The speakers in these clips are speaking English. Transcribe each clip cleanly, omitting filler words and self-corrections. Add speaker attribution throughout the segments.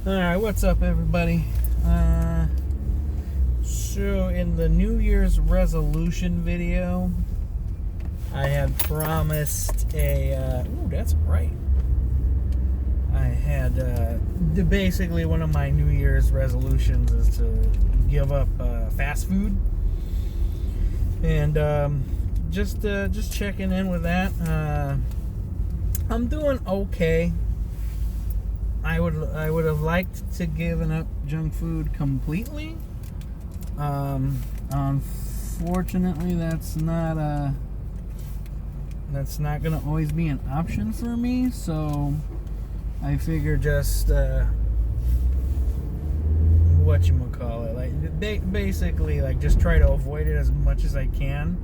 Speaker 1: Alright, what's up, everybody? So in the New Year's resolution video, I had promised ooh, that's bright. I had, basically one of my New Year's resolutions is to give up fast food. And just checking in with that. I'm doing okay. I would have liked to given up junk food completely. Unfortunately, that's not gonna always be an option for me. So I figure just whatchamacallit, like basically like just try to avoid it as much as I can.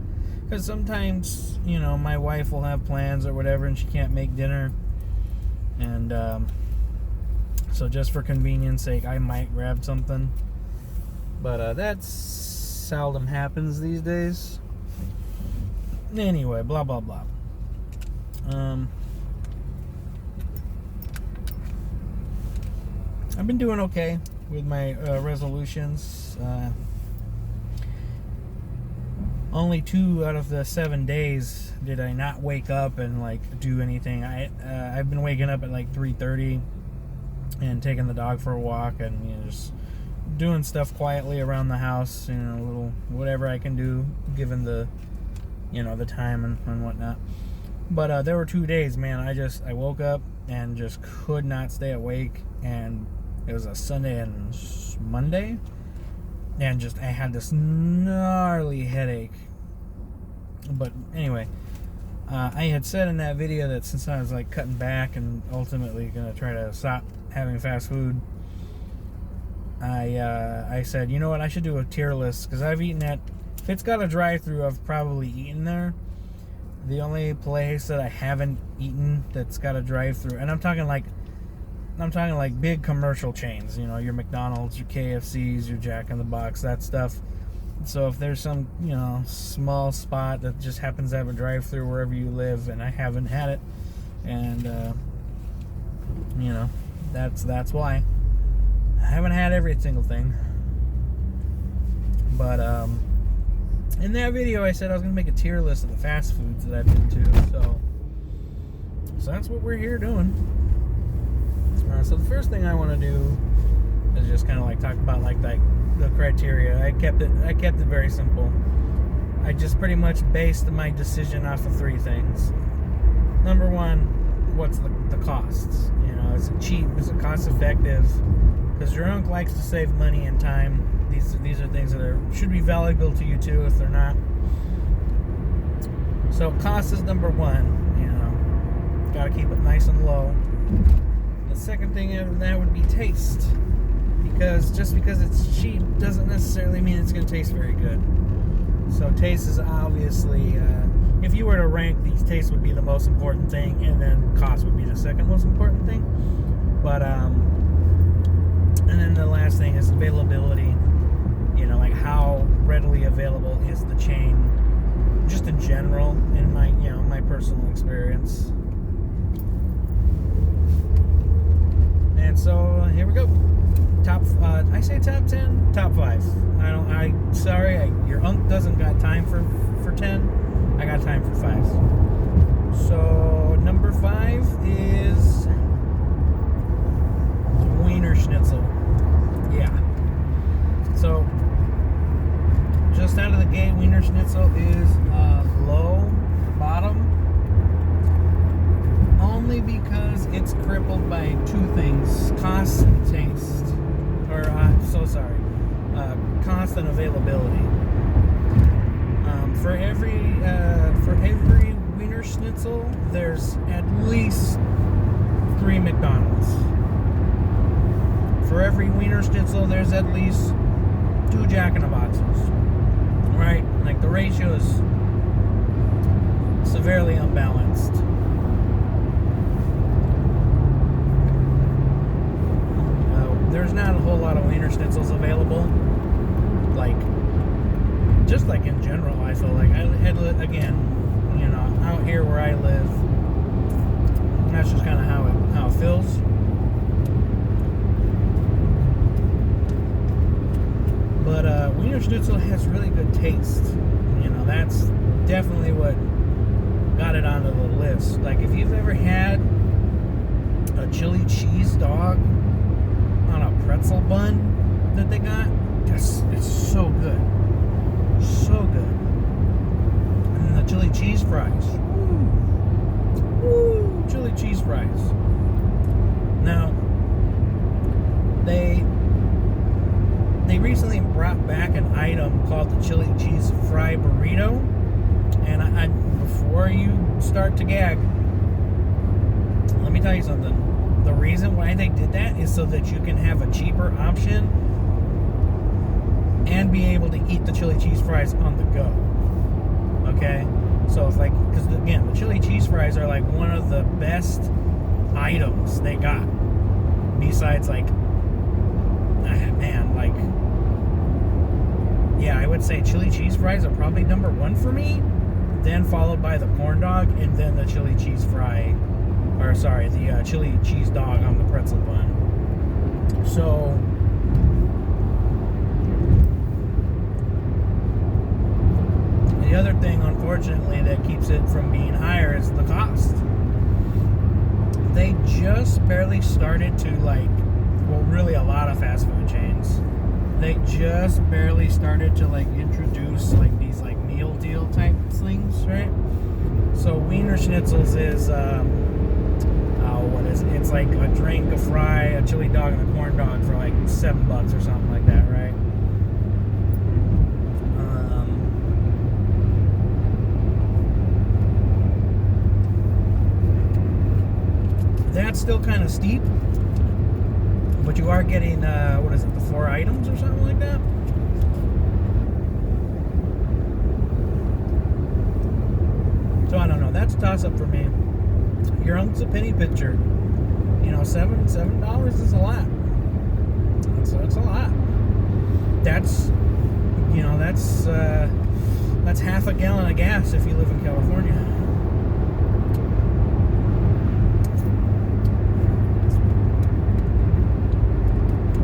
Speaker 1: Because sometimes, you know, my wife will have plans or whatever, and she can't make dinner, and so just for convenience sake, I might grab something. But that seldom happens these days. Anyway, blah, blah, blah. I've been doing okay with my resolutions. Only 2 out of the 7 days did I not wake up and like do anything. I've been waking up at like 3:30 and taking the dog for a walk, and you know, just doing stuff quietly around the house, you know, a little whatever I can do given the, you know, the time and whatnot. But there were 2 days, man, I woke up and just could not stay awake, and it was a Sunday and Monday, and just I had this gnarly headache. But anyway, I had said in that video that since I was like cutting back and ultimately gonna try to stop having fast food, I said, you know what, I should do a tier list, because I've eaten at, if it's got a drive-through, I've probably eaten there. The only place that I haven't eaten that's got a drive-through, and I'm talking like big commercial chains, you know, your McDonald's, your KFC's, your Jack in the Box, that stuff. So if there's some, you know, small spot that just happens to have a drive-through wherever you live, and I haven't had it, and you know, that's why I haven't had every single thing. But in that video I said I was gonna make a tier list of the fast foods that I've been to, so that's what we're here doing. So the first thing I want to do is just kind of like talk about like the criteria. I kept it very simple. I just pretty much based my decision off of 3 things. Number 1, what's the costs? You know, is it cheap? Is it cost effective? Because your uncle likes to save money and time. These are things that should be valuable to you too if they're not. So cost is number 1. You know, got to keep it nice and low. The second thing after that would be taste, because just because it's cheap doesn't necessarily mean it's going to taste very good. So taste is obviously, if you were to rank these, taste would be the most important thing, and then cost would be the second most important thing. But and then the last thing is availability. You know, like how readily available is the chain, just in general, in my, you know, my personal experience. And so here we go. I say top 10, top 5. Sorry, your unc doesn't got time for 10. I got time for 5. So number 5 is Wiener Schnitzel. Yeah. So just out of the gate, Wiener Schnitzel is low bottom. Only because it's crippled by 2 things: cost and taste. Cost and availability. For every Wiener Schnitzel, there's at least 3 McDonald's. For every Wiener Schnitzel, there's at least 2 Jack in the Boxes. Right? Like the ratio is severely unbalanced. There's not a whole lot of Wiener Schnitzels available. Like, just like in general, I feel like again, you know, out here where I live, that's just kind of how it feels. Wiener Schnitzel has really good taste. You know, that's definitely what got it onto the list. Like, if you've ever had a chili cheese dog on a pretzel bun that they got, it's so good. So good. And then the chili cheese fries. Woo! Chili cheese fries. Now, they recently brought back an item called the chili cheese fry burrito. And I before you start to gag, let me tell you something. The reason why they did that is so that you can have a cheaper option and be able to eat the chili cheese fries on the go. Okay? So it's like, because again, the chili cheese fries are like one of the best items they got. Besides, like, man, like, yeah, I would say chili cheese fries are probably number one for me, then followed by the corn dog, and then the chili cheese fry, or sorry, the chili cheese dog on the pretzel bun. So, the other thing, unfortunately, that keeps it from being higher is the cost. They just barely started to, like, well, really a lot of fast food chains, they just barely started to, like, introduce, like, these, like, meal deal type things, right? So Wiener Schnitzels is, what is it? It's like a drink, a fry, a chili dog, and a corn dog for like $7 or something like that, right? That's still kind of steep, but you are getting, what is it, the 4 items or something like that? So I don't know. That's a toss-up for me. Your Unc's a penny pitcher. You know, $7 is a lot. That's a lot. That's, you know, that's half a gallon of gas if you live in California.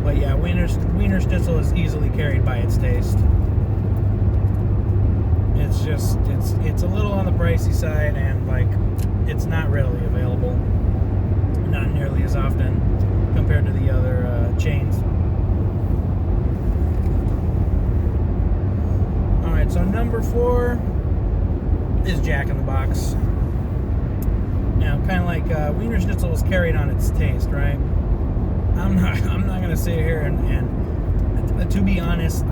Speaker 1: But yeah, Wiener Schnitzel is easily carried by its taste. It's just, it's a little on the pricey side, and like, it's not readily available, not nearly as often compared to the other chains. Alright, so number 4 is Jack in the Box. Now, kind of like Wiener Schnitzel was carried on its taste, right? I'm not gonna sit here and to be honest,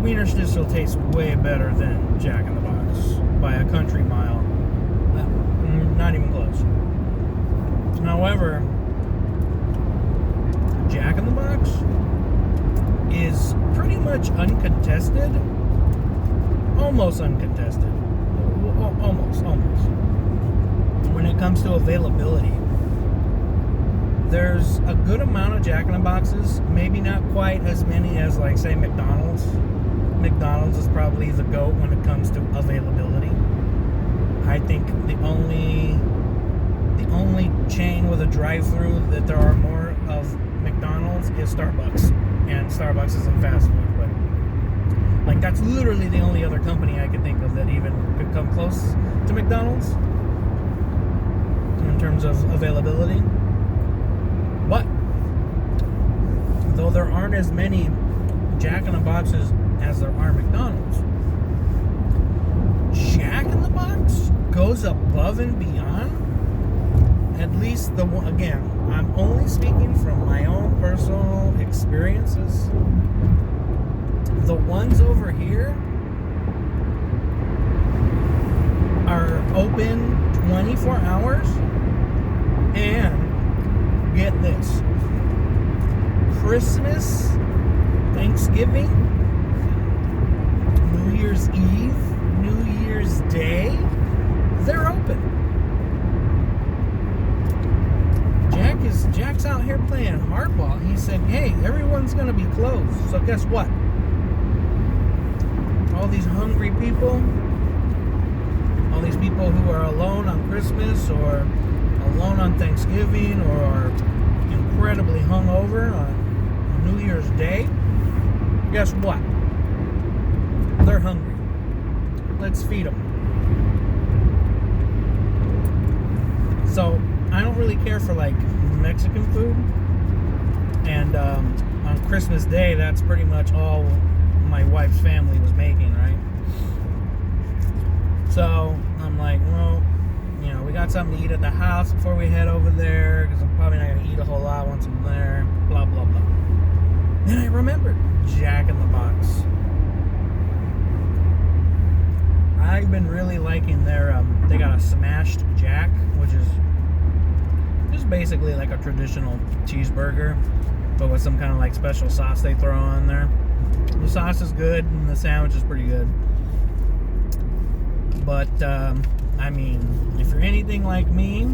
Speaker 1: Wiener Schnitzel tastes way better than Jack in the Box by a country mile. Not even close. However, Jack in the Box is pretty much uncontested. Almost uncontested. Almost. When it comes to availability. There's a good amount of Jack in the Boxes, maybe not quite as many as, like, say, McDonald's. McDonald's is probably the GOAT when it comes to availability. I think the only chain with a drive-through that there are more of McDonald's is Starbucks, and Starbucks isn't fast food, but like, that's literally the only other company I can think of that even could come close to McDonald's in terms of availability. But though there aren't as many Jack in the Boxes as there are McDonald's, Jack in the Box goes above and beyond. At least the one, again, I'm only speaking from my own personal experiences. The ones over here are open 24 hours, and get this, Christmas, Thanksgiving, New Year's Eve, New Year's Day, they're open. Jack's out here playing hardball. He said, hey, everyone's gonna be closed, so guess what? All these hungry people, all these people who are alone on Christmas or alone on Thanksgiving or are incredibly hungover on New Year's Day, guess what? They're hungry. Let's feed them. So I don't really care for like Mexican food, and on Christmas Day, that's pretty much all my wife's family was making, right? So I'm like, well, you know, we got something to eat at the house before we head over there, because I'm probably not going to eat a whole lot once I'm there, blah, blah, blah. Then I remembered Jack in the Box. I've been really liking their, they got a smashed Jack, which is just basically like a traditional cheeseburger, but with some kind of like special sauce they throw on there. The sauce is good, and the sandwich is pretty good. But, I mean, if you're anything like me,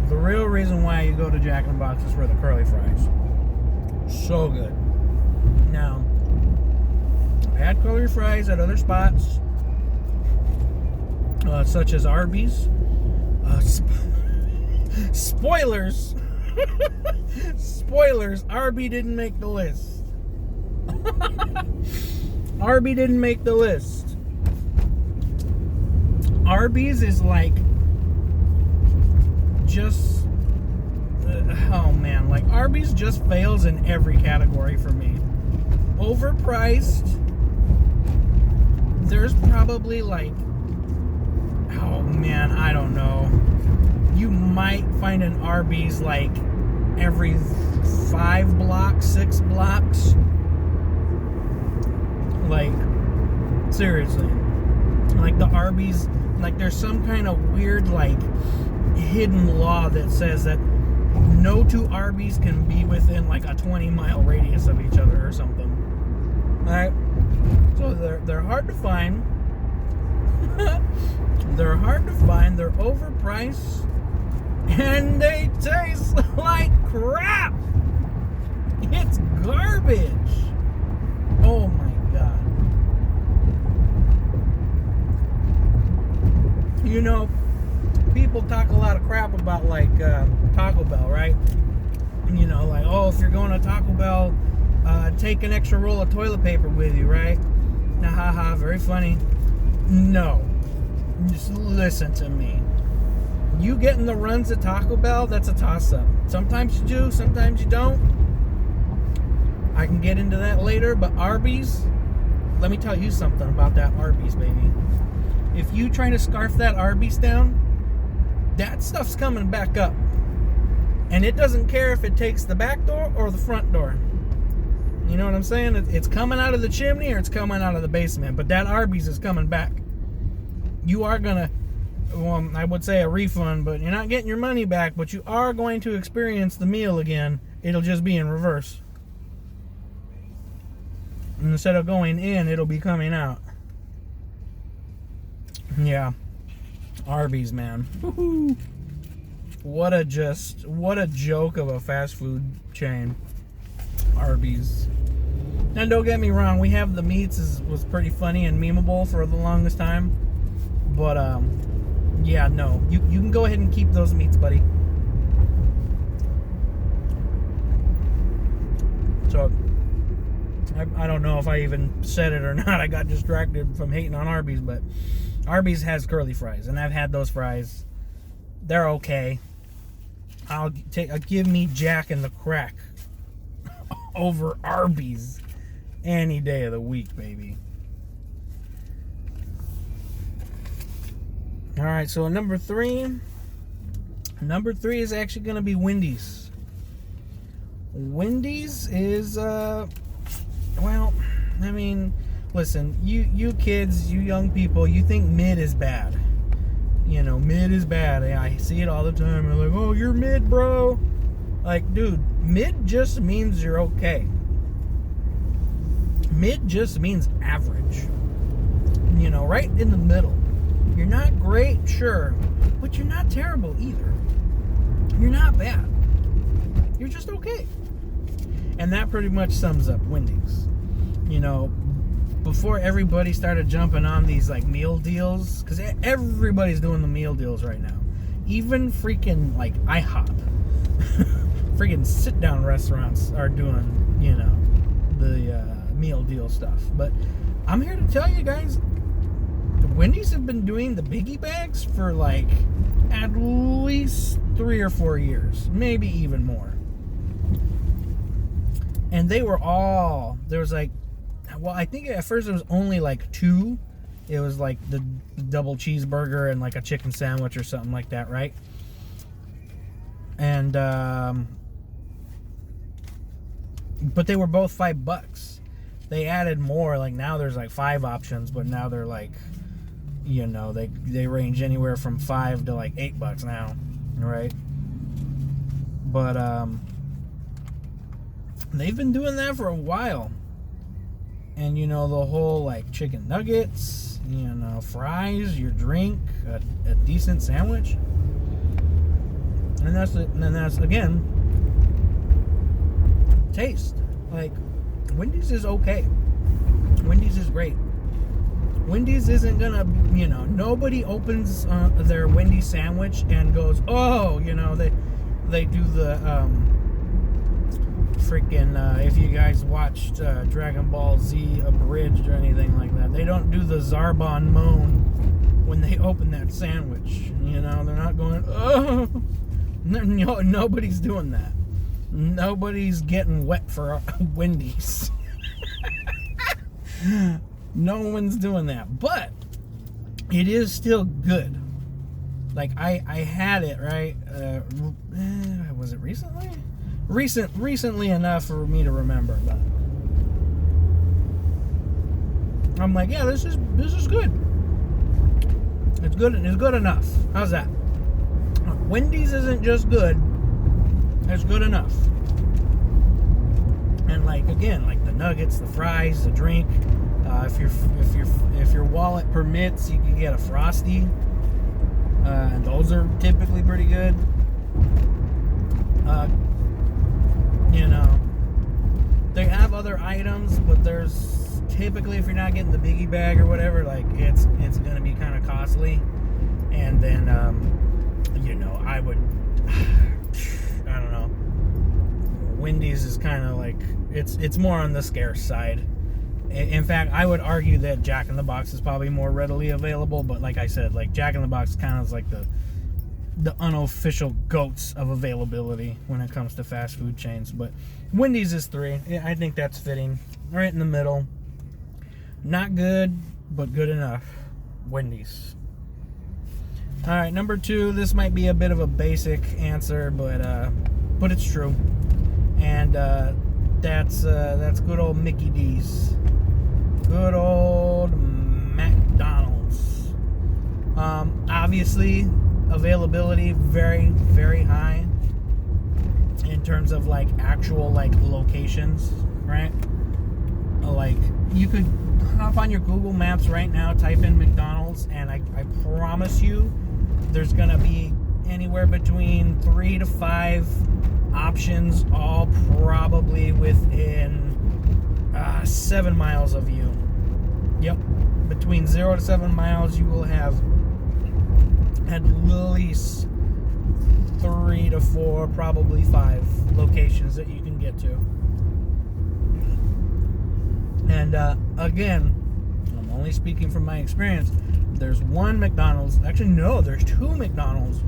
Speaker 1: the real reason why you go to Jack in the Box is for the curly fries. So good. Now, I've had curly fries at other spots, such as ARBY'S. Spoilers! Spoilers, Arby didn't make the list. Arby didn't make the list. Arby's is like just oh man, like Arby's just fails in every category for me. Overpriced. There's probably like, oh man, I don't know. You might find an Arby's like every 5 blocks, 6 blocks. Like, seriously. Like the Arby's, like there's some kind of weird like hidden law that says that no two Arby's can be within like a 20-mile radius of each other or something. Alright? So they're hard to find. They're hard to find, they're overpriced, and they taste like crap. It's garbage. Oh my god. You know, people talk a lot of crap about like Taco Bell, right? You know, like, oh, if you're going to Taco Bell, take an extra roll of toilet paper with you, right? Nah, haha, very funny. No. Just listen to me. You getting the runs at Taco Bell, that's a toss-up. Sometimes you do, sometimes you don't. I can get into that later, but Arby's, let me tell you something about that Arby's, baby. If you try to scarf that Arby's down, that stuff's coming back up. And it doesn't care if it takes the back door or the front door. You know what I'm saying? It's coming out of the chimney or it's coming out of the basement, but that Arby's is coming back. You are gonna, well, I would say a refund, but you're not getting your money back, but you are going to experience the meal again. It'll just be in reverse. And instead of going in, it'll be coming out. Yeah. Arby's, man. Woo-hoo. What a joke of a fast food chain. Arby's. And don't get me wrong, we have the meats was pretty funny and memeable for the longest time. But yeah, no. You can go ahead and keep those meats, buddy. So I don't know if I even said it or not. I got distracted from hating on Arby's, but Arby's has curly fries, and I've had those fries. They're okay. I'll give me Jack in the Crack over Arby's any day of the week, baby. All right, so number three is actually going to be Wendy's. Wendy's is, well, I mean, listen, you kids, you young people, you think mid is bad. You know, mid is bad. I see it all the time. They're like, oh, you're mid, bro. Like, dude, mid just means you're okay. Mid just means average. You know, right in the middle. You're not great, sure, but you're not terrible either. You're not bad. You're just okay. And that pretty much sums up Wendy's. You know, before everybody started jumping on these like meal deals, because everybody's doing the meal deals right now. Even freaking like IHOP, freaking sit-down restaurants are doing, you know, the meal deal stuff. But I'm here to tell you guys, Wendy's have been doing the biggie bags for like at least 3 or 4 years, maybe even more. And they were all, there was like, well, I think at first it was only like 2. It was like the double cheeseburger and like a chicken sandwich or something like that, right? And but they were both $5. They added more, like now there's like 5 options, but now they're like, you know, they range anywhere from $5 to like $8 now, right? But they've been doing that for a while. And you know, the whole like chicken nuggets, you know, fries, your drink, a decent sandwich. And that's again, taste. Like, Wendy's is okay. Wendy's is great. Wendy's isn't gonna, you know, nobody opens their Wendy's sandwich and goes, oh, you know, they do the freaking if you guys watched Dragon Ball Z Abridged or anything like that, they don't do the Zarbon moan when they open that sandwich. You know, they're not going, oh. No, nobody's doing that. Nobody's getting wet for Wendy's. No one's doing that. But it is still good. Like, I had it, right? Was it recently? Recently enough for me to remember, but I'm like, yeah, this is good. It's good. It's good enough. How's that? Wendy's isn't just good, it's good enough. And like, again, like the nuggets, the fries, the drink, if your wallet permits, you can get a Frosty, and those are typically pretty good. You know, they have other items, but there's typically, if you're not getting the biggie bag or whatever, like it's gonna be kind of costly. And then you know, I don't know, Wendy's is kind of like, it's more on the scarce side. In fact, I would argue that Jack in the Box is probably more readily available, but like I said, like Jack in the Box kind of is like the unofficial goats of availability when it comes to fast food chains. But Wendy's is 3. I think that's fitting, right in the middle. Not good, but good enough. Wendy's. All right, number 2. This might be a bit of a basic answer, but it's true. And that's good old Mickey D's. Good old McDonald's. Obviously, availability very, very high in terms of like actual like locations, right? Like, you could hop on your Google Maps right now, type in McDonald's, and I promise you there's gonna be anywhere between 3 to 5 options, all probably within 7 miles of you. Yep, between 0 to 7 miles you will have at least 3 to 4, probably 5 locations that you can get to. And again, I'm only speaking from my experience. There's one McDonald's, actually no, there's 2 McDonald's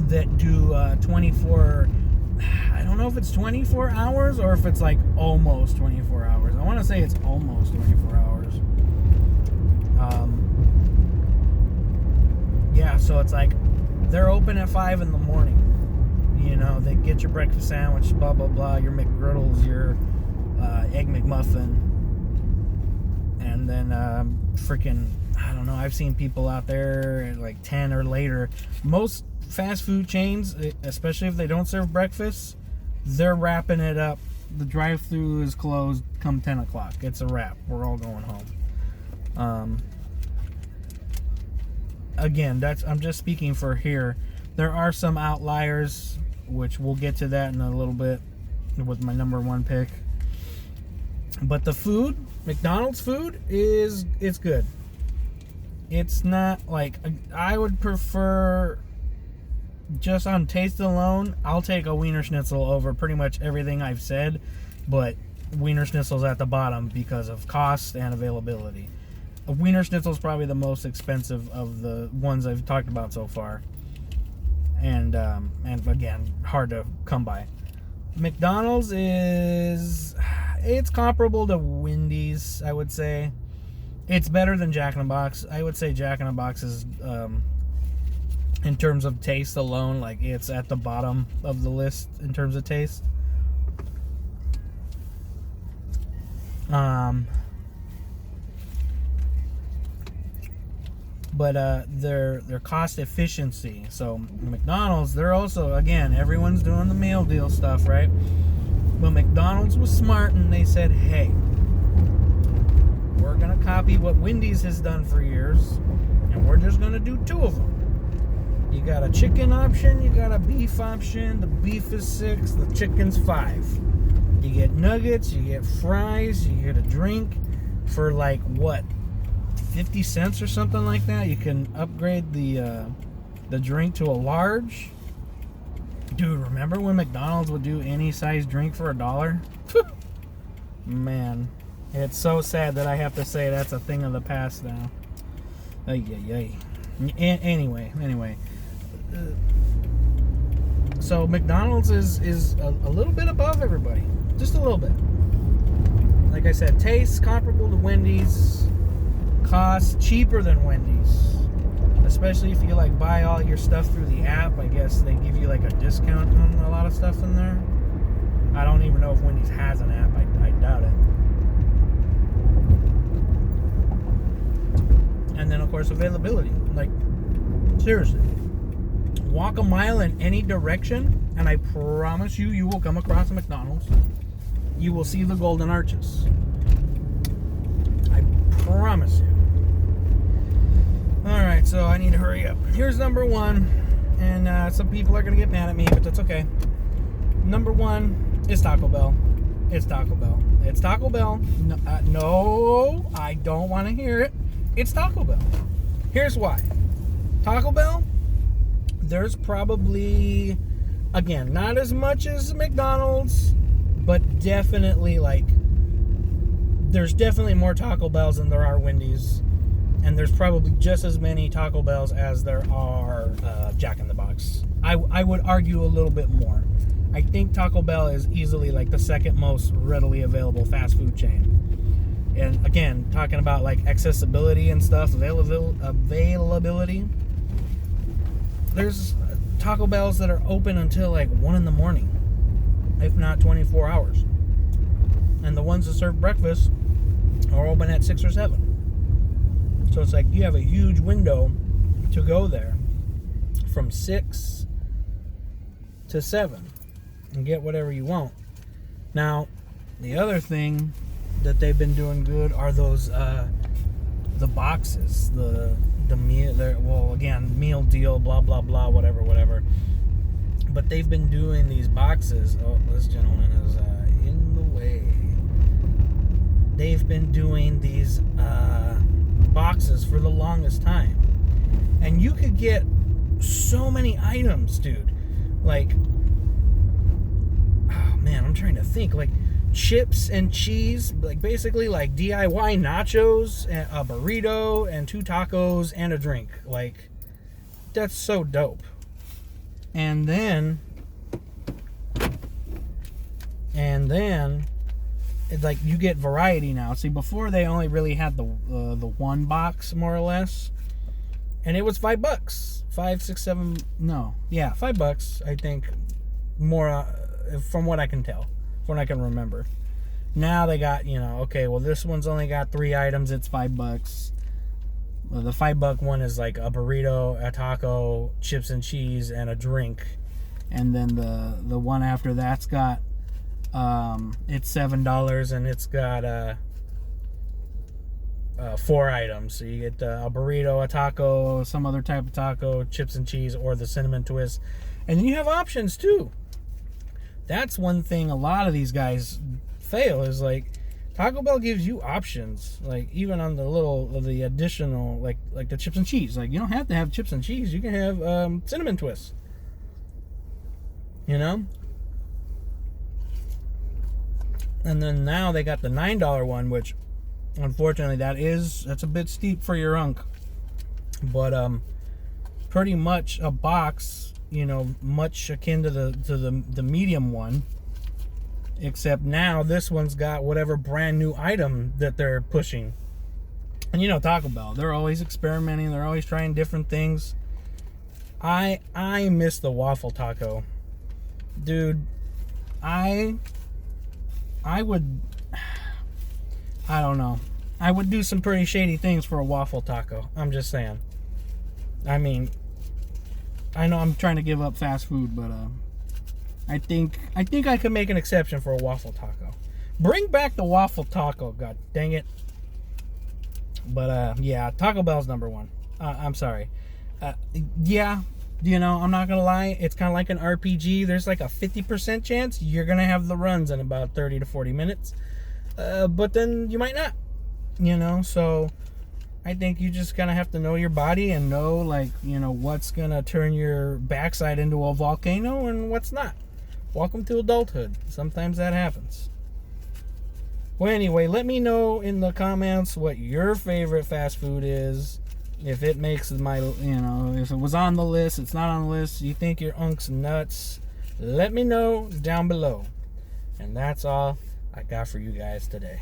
Speaker 1: that do 24, I don't know if it's 24 hours or if it's like almost 24 hours. I want to say it's almost 24 hours. Yeah, so it's like they're open at 5 in the morning. You know, they get your breakfast sandwich, blah, blah, blah, your McGriddles, your Egg McMuffin. And then freaking, I don't know, I've seen people out there at like 10 or later. Most fast food chains, especially if they don't serve breakfast, they're wrapping it up. The drive-thru is closed come 10 o'clock. It's a wrap. We're all going home. Again, I'm just speaking for here. There are some outliers, which we'll get to that in a little bit with my number 1 pick. But the food, McDonald's food, it's good. It's not like, I would prefer, just on taste alone, I'll take a Wiener Schnitzel over pretty much everything I've said. But Wiener Schnitzel's at the bottom because of cost and availability. A Wiener Schnitzel's probably the most expensive of the ones I've talked about so far, and again, hard to come by. McDonald's it's comparable to Wendy's, I would say. It's better than Jack in the Box. I would say Jack in the Box is, in terms of taste alone, like it's at the bottom of the list in terms of taste. But their cost efficiency. So McDonald's, they're also, again, everyone's doing the meal deal stuff, right? But McDonald's was smart and they said, hey, we're gonna copy what Wendy's has done for years, and we're just gonna do 2 of them. You got a chicken option, you got a beef option. The beef is $6, the chicken's $5. You get nuggets, you get fries, you get a drink for like what, 50 cents or something like that. You can upgrade the drink to a large. Dude, remember when McDonald's would do any size drink for $1? Man, it's so sad that I have to say that's a thing of the past now. Anyway. So McDonald's is a little bit above everybody. Just a little bit. Like I said, taste comparable to Wendy's. Cost cheaper than Wendy's, especially if you like buy all your stuff through the app. I guess they give you like a discount on a lot of stuff in there. I don't even know if Wendy's has an app. I doubt it. And then of course availability. Like seriously, walk a mile in any direction and I promise you will come across a McDonald's. You will see the Golden Arches. I promise you. Alright, so I need to hurry up. Here's number 1, and some people are going to get mad at me, but that's okay. Number 1 is Taco Bell. It's Taco Bell. It's Taco Bell. No, I don't want to hear it. It's Taco Bell. Here's why. Taco Bell, there's probably, again, not as much as McDonald's, but definitely there's definitely more Taco Bells than there are Wendy's. And there's probably just as many Taco Bells as there are Jack in the Box. I would argue a little bit more. I think Taco Bell is easily like the second most readily available fast food chain. And again, talking about like accessibility and stuff, availability. There's Taco Bells that are open until like 1 in the morning, if not 24 hours. And the ones that serve breakfast are open at 6 or 7. So it's like you have a huge window to go there from 6 to 7 and get whatever you want. Now, the other thing that they've been doing good are those the boxes, the meal. Well, again, meal deal, blah blah blah, whatever. But they've been doing these boxes. Oh, this gentleman is in the way. They've been doing these boxes for the longest time, and you could get so many items, dude. Like, oh man, I'm trying to think. Like chips and cheese, like basically like DIY nachos, and a burrito, and 2 tacos and a drink. Like, that's so dope. And then it's like you get variety now. See, before they only really had the one box, more or less, and it was $5, $5, $6, $7. No, yeah, $5. I think more from what I can tell, from what I can remember. Now they got, okay, well this one's only got 3 items. It's $5. The $5 one is like a burrito, a taco, chips and cheese, and a drink. And then the one after that's got it's $7 and it's got 4 items. So you get a burrito, a taco, some other type of taco, chips and cheese, or the cinnamon twist. And then you have options too. That's one thing a lot of these guys fail, is like Taco Bell gives you options, like even on the additional, like the chips and cheese. Like, you don't have to have chips and cheese. You can have cinnamon twists. And then now they got the $9 one, which unfortunately that's a bit steep for your Unc. But pretty much a box, you know, much akin to the medium one. Except now this one's got whatever brand new item that they're pushing. And you know, Taco Bell, they're always experimenting, they're always trying different things. I miss the waffle taco. Dude, I don't know. I would do some pretty shady things for a waffle taco. I'm just saying. I mean, I know I'm trying to give up fast food, but I think I could make an exception for a waffle taco. Bring back the waffle taco, god dang it. But yeah, Taco Bell's number one. I'm sorry. Yeah, you know, I'm not gonna lie, it's kind of like an RPG. There's like a 50% chance you're gonna have the runs in about 30 to 40 minutes. But then you might not, you know. So I think you just kind of have to know your body and know, like, you know, what's gonna turn your backside into a volcano and what's not. Welcome to adulthood. Sometimes that happens. Well, anyway, let me know in the comments what your favorite fast food is. If it makes my, you know, if it was on the list, it's not on the list, you think your Unc's nuts, let me know down below. And that's all I got for you guys today.